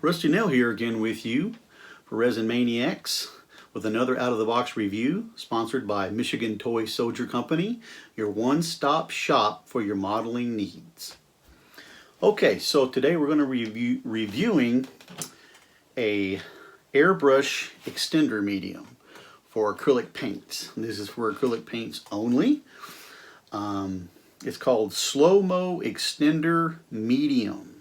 Rusty Nail here again with you for Resin Maniacs with another out-of-the-box review sponsored by Michigan Toy Soldier Company, your one-stop shop for your modeling needs. Okay, so today we're going to be reviewing a Airbrush extender medium for acrylic paints. This is for acrylic paints only. It's called Slow-Mo Extender Medium.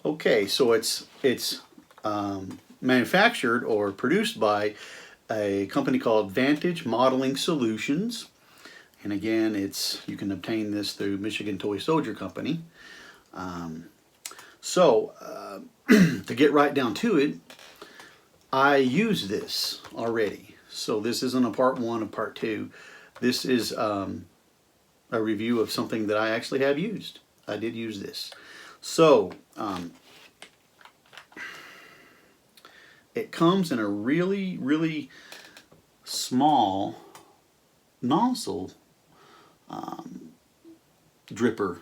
Okay, so it's manufactured or produced by a company called Vantage Modeling Solutions, and again, you can obtain this through Michigan Toy Soldier Company. To get right down to it, I use this already. So this isn't a part one of part two. This is a review of something that I actually have used. I did use this. So it comes in a really small nozzle droplet,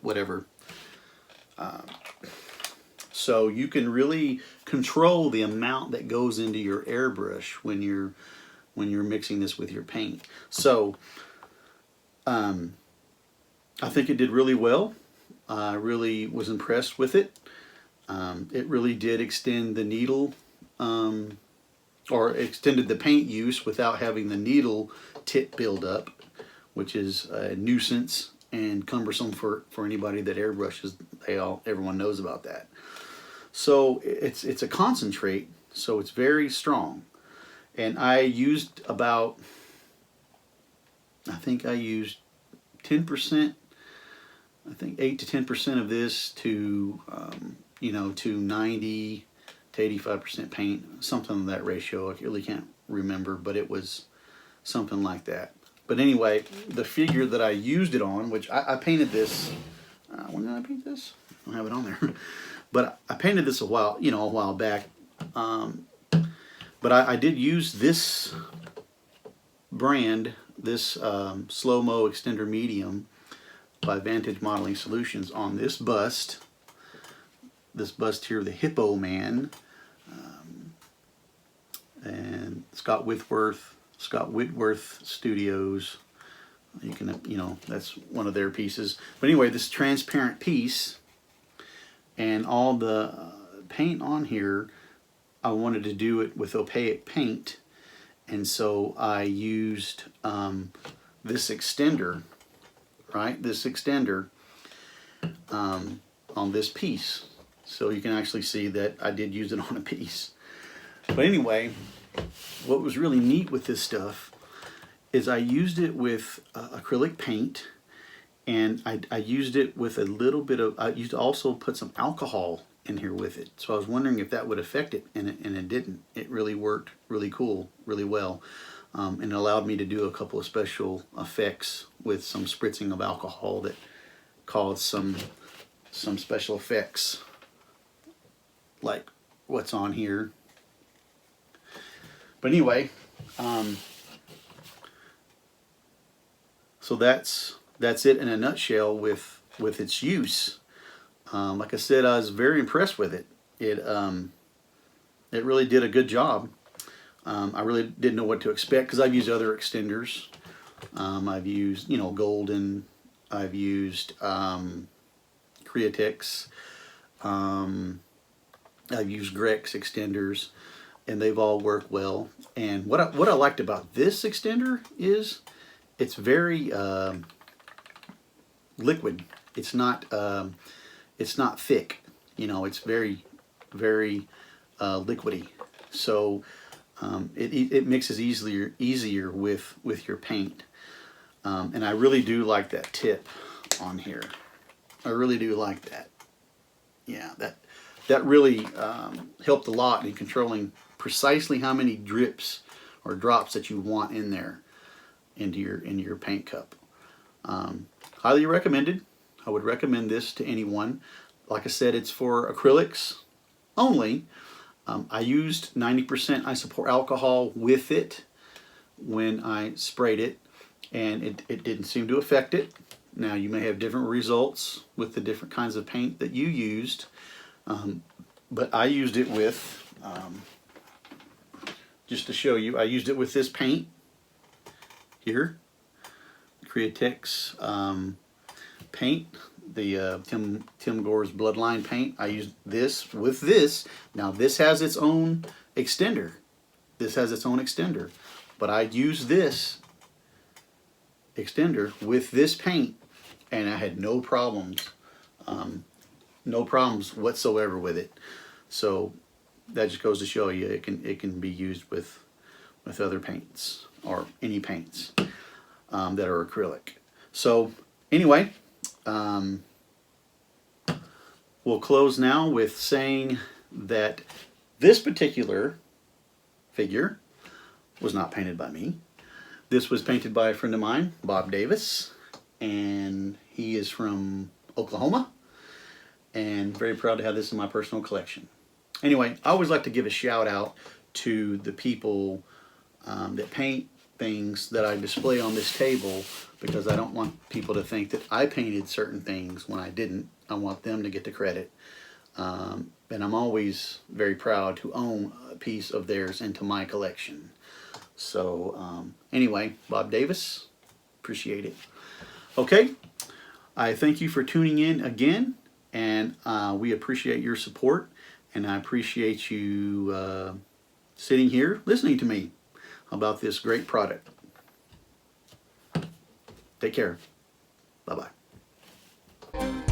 whatever. So you can really control the amount that goes into your airbrush when you're mixing this with your paint. So I think it did really well. I really was impressed with it. It really did extend the needle, or extended the paint use without having the needle tip build up, which is a nuisance and cumbersome for anybody that airbrushes. Everyone knows about that. So it's a concentrate, so it's very strong. And I used about, I think I used 10%. I think 8 to 10% of this to to 90 to 85% paint, something in that ratio. I really can't remember, but it was something like that. But anyway, the figure that I used it on, which I painted this. When did I paint this? I don't have it on there, but I painted this a while back. But I did use this brand, this Slow-Mo Extender Medium by Vantage Modeling Solutions on this bust. This bust here, the Hippo Man, and Scott Whitworth Studios. You can, that's one of their pieces. But anyway, this transparent piece and all the paint on here, I wanted to do it with opaque paint, and so I used this extender. This extender on this piece. So you can actually see that I did use it on a piece. But anyway, what was really neat with this stuff is I used it with acrylic paint, and I used it with a little bit of, I used to also put some alcohol in here with it. So I was wondering if that would affect it, and it didn't. It really worked really cool, really well. And it allowed me to do a couple of special effects with some spritzing of alcohol that caused some special effects, like what's on here. But anyway, so that's it in a nutshell with its use. Like I said, I was very impressed with it. It really did a good job. I really didn't know what to expect because I've used other extenders. I've used, Golden. I've used Createx. I've used Grex extenders, and they've all worked well. And what I liked about this extender is it's very liquid. It's not thick. It's very liquidy. So it mixes easier with your paint. And I really do like that tip on here. I really do like that. Yeah, that really helped a lot in controlling precisely how many drips or drops that you want in there into your paint cup. Highly recommended. I would recommend this to anyone. Like I said, it's for acrylics only. I used 90% isopropyl alcohol with it when I sprayed it, and it didn't seem to affect it. Now you may have different results with the different kinds of paint that you used, but I used it with, just to show you, I used it with this paint here, Createx paint, the Tim Gore's Bloodline paint. I used this with this. Now this has its own extender. This has its own extender, but I used this extender with this paint, and I had no problems, no problems whatsoever with it. So that just goes to show you it can be used with other paints, or any paints that are acrylic. So anyway, we'll close now with saying that this particular figure was not painted by me. This was painted by a friend of mine, Bob Davis, and he is from Oklahoma, and very proud to have this in my personal collection. Anyway, I always like to give a shout out to the people that paint things that I display on this table, because I don't want people to think that I painted certain things when I didn't. I want them to get the credit. And I'm always very proud to own a piece of theirs into my collection. So anyway, Bob Davis, appreciate it. Okay, I thank you for tuning in again, and we appreciate your support, and I appreciate you sitting here listening to me about this great product. Take care. Bye-bye.